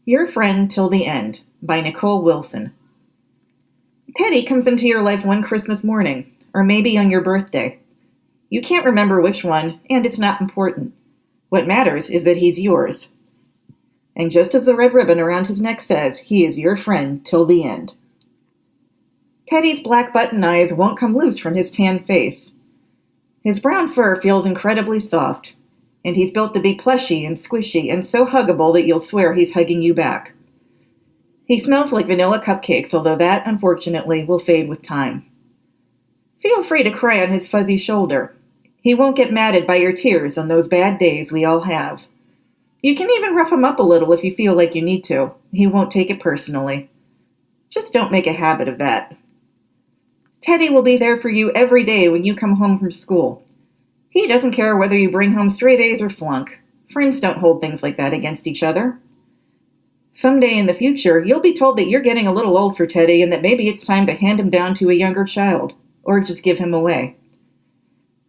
Your Friend Till the End by Nicole Wilson. Teddy comes into your life one Christmas morning, or maybe on your birthday. You can't remember which one, and it's not important. What matters is that he's yours. And just as the red ribbon around his neck says, he is your friend till the end. Teddy's black button eyes won't come loose from his tan face. His brown fur feels incredibly soft, and he's built to be plushy and squishy and so huggable that you'll swear he's hugging you back. He smells like vanilla cupcakes, although that, unfortunately, will fade with time. Feel free to cry on his fuzzy shoulder. He won't get madded by your tears on those bad days we all have. You can even rough him up a little if you feel like you need to. He won't take it personally. Just don't make a habit of that. Teddy will be there for you every day when you come home from school. He doesn't care whether you bring home straight A's or flunk. Friends don't hold things like that against each other. Someday in the future, you'll be told that you're getting a little old for Teddy and that maybe it's time to hand him down to a younger child, or just give him away.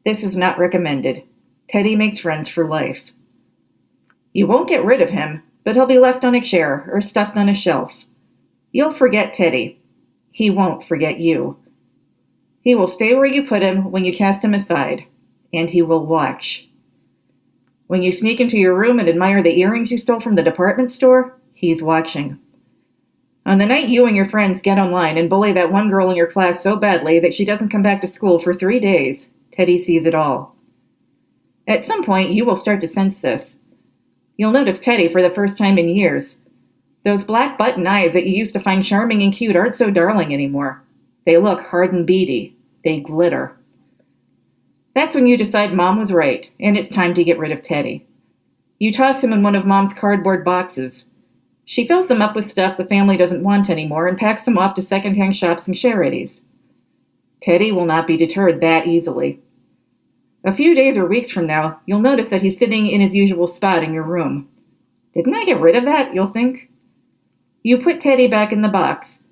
This is not recommended. Teddy makes friends for life. You won't get rid of him, but he'll be left on a chair or stuffed on a shelf. You'll forget Teddy. He won't forget you. He will stay where you put him when you cast him aside, and he will watch. When you sneak into your room and admire the earrings you stole from the department store, he's watching. On the night you and your friends get online and bully that one girl in your class so badly that she doesn't come back to school for 3 days, Teddy sees it all. At some point, you will start to sense this. You'll notice Teddy for the first time in years. Those black button eyes that you used to find charming and cute aren't so darling anymore. They look hard and beady. They glitter. That's when you decide Mom was right, and it's time to get rid of Teddy. You toss him in one of Mom's cardboard boxes. She fills them up with stuff the family doesn't want anymore and packs them off to secondhand shops and charities. Teddy will not be deterred that easily. A few days or weeks from now, you'll notice that he's sitting in his usual spot in your room. Didn't I get rid of that, you'll think? You put Teddy back in the box.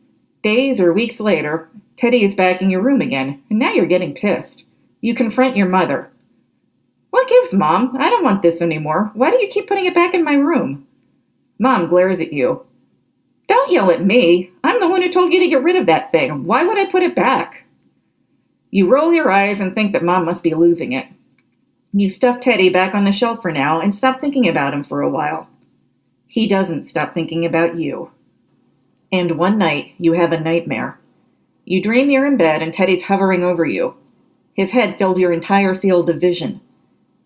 Days or weeks later, Teddy is back in your room again, and now you're getting pissed. You confront your mother. What gives, Mom? I don't want this anymore. Why do you keep putting it back in my room? Mom glares at you. Don't yell at me. I'm the one who told you to get rid of that thing. Why would I put it back? You roll your eyes and think that Mom must be losing it. You stuff Teddy back on the shelf for now and stop thinking about him for a while. He doesn't stop thinking about you. And one night, you have a nightmare. You dream you're in bed and Teddy's hovering over you. His head fills your entire field of vision.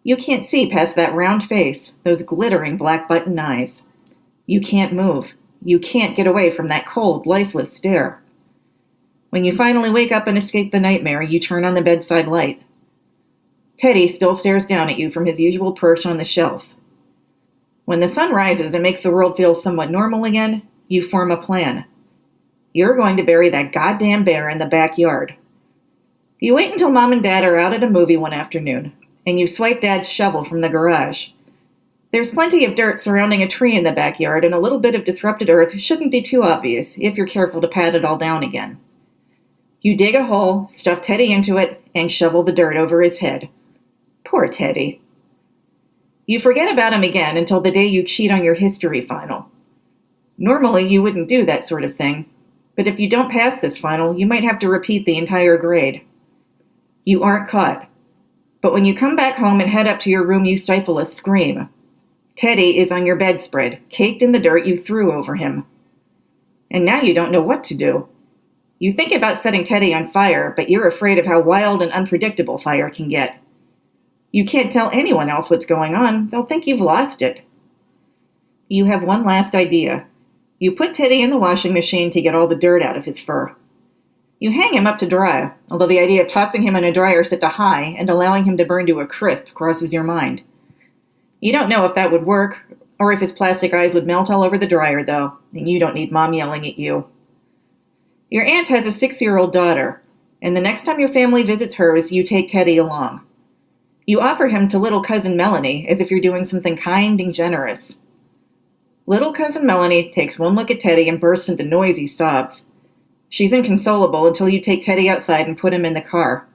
You can't see past that round face, those glittering black button eyes. You can't move. You can't get away from that cold, lifeless stare. When you finally wake up and escape the nightmare, you turn on the bedside light. Teddy still stares down at you from his usual perch on the shelf. When the sun rises and makes the world feel somewhat normal again, you form a plan. You're going to bury that goddamn bear in the backyard. You wait until Mom and Dad are out at a movie one afternoon, and you swipe Dad's shovel from the garage. There's plenty of dirt surrounding a tree in the backyard, and a little bit of disrupted earth shouldn't be too obvious if you're careful to pat it all down again. You dig a hole, stuff Teddy into it, and shovel the dirt over his head. Poor Teddy. You forget about him again until the day you cheat on your history final. Normally, you wouldn't do that sort of thing, but if you don't pass this final, you might have to repeat the entire grade. You aren't caught. But when you come back home and head up to your room, you stifle a scream. Teddy is on your bedspread, caked in the dirt you threw over him. And now you don't know what to do. You think about setting Teddy on fire, but you're afraid of how wild and unpredictable fire can get. You can't tell anyone else what's going on. They'll think you've lost it. You have one last idea. You put Teddy in the washing machine to get all the dirt out of his fur. You hang him up to dry, although the idea of tossing him in a dryer set to high and allowing him to burn to a crisp crosses your mind. You don't know if that would work, or if his plastic eyes would melt all over the dryer, though, and you don't need Mom yelling at you. Your aunt has a 6-year-old daughter, and the next time your family visits hers, you take Teddy along. You offer him to little cousin Melanie as if you're doing something kind and generous. Little cousin Melanie takes one look at Teddy and bursts into noisy sobs. She's inconsolable until you take Teddy outside and put him in the car.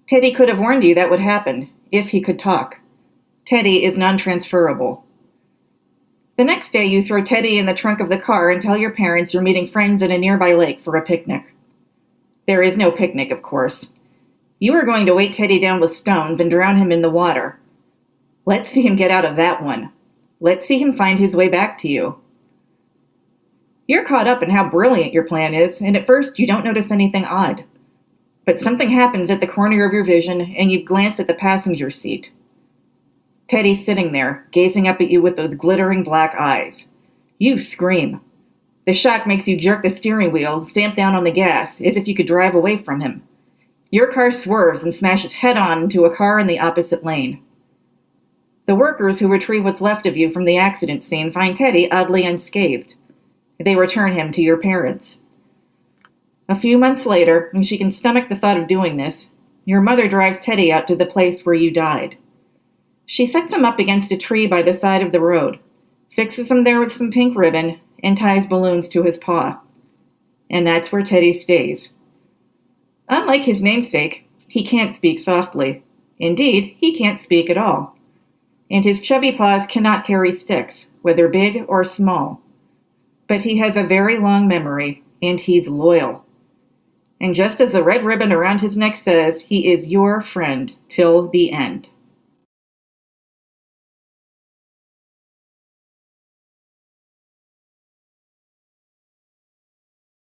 Teddy could have warned you that would happen, if he could talk. Teddy is non-transferable. The next day, you throw Teddy in the trunk of the car and tell your parents you're meeting friends at a nearby lake for a picnic. There is no picnic, of course. You are going to weight Teddy down with stones and drown him in the water. Let's see him get out of that one. Let's see him find his way back to you. You're caught up in how brilliant your plan is, and at first you don't notice anything odd. But something happens at the corner of your vision, and you glance at the passenger seat. Teddy's sitting there, gazing up at you with those glittering black eyes. You scream. The shock makes you jerk the steering wheel, stamp down on the gas, as if you could drive away from him. Your car swerves and smashes head-on into a car in the opposite lane. The workers who retrieve what's left of you from the accident scene find Teddy oddly unscathed. They return him to your parents. A few months later, when she can stomach the thought of doing this, your mother drives Teddy out to the place where you died. She sets him up against a tree by the side of the road, fixes him there with some pink ribbon, and ties balloons to his paw. And that's where Teddy stays. Unlike his namesake, he can't speak softly. Indeed, he can't speak at all. And his chubby paws cannot carry sticks, whether big or small. But he has a very long memory, and he's loyal. And just as the red ribbon around his neck says, he is your friend till the end.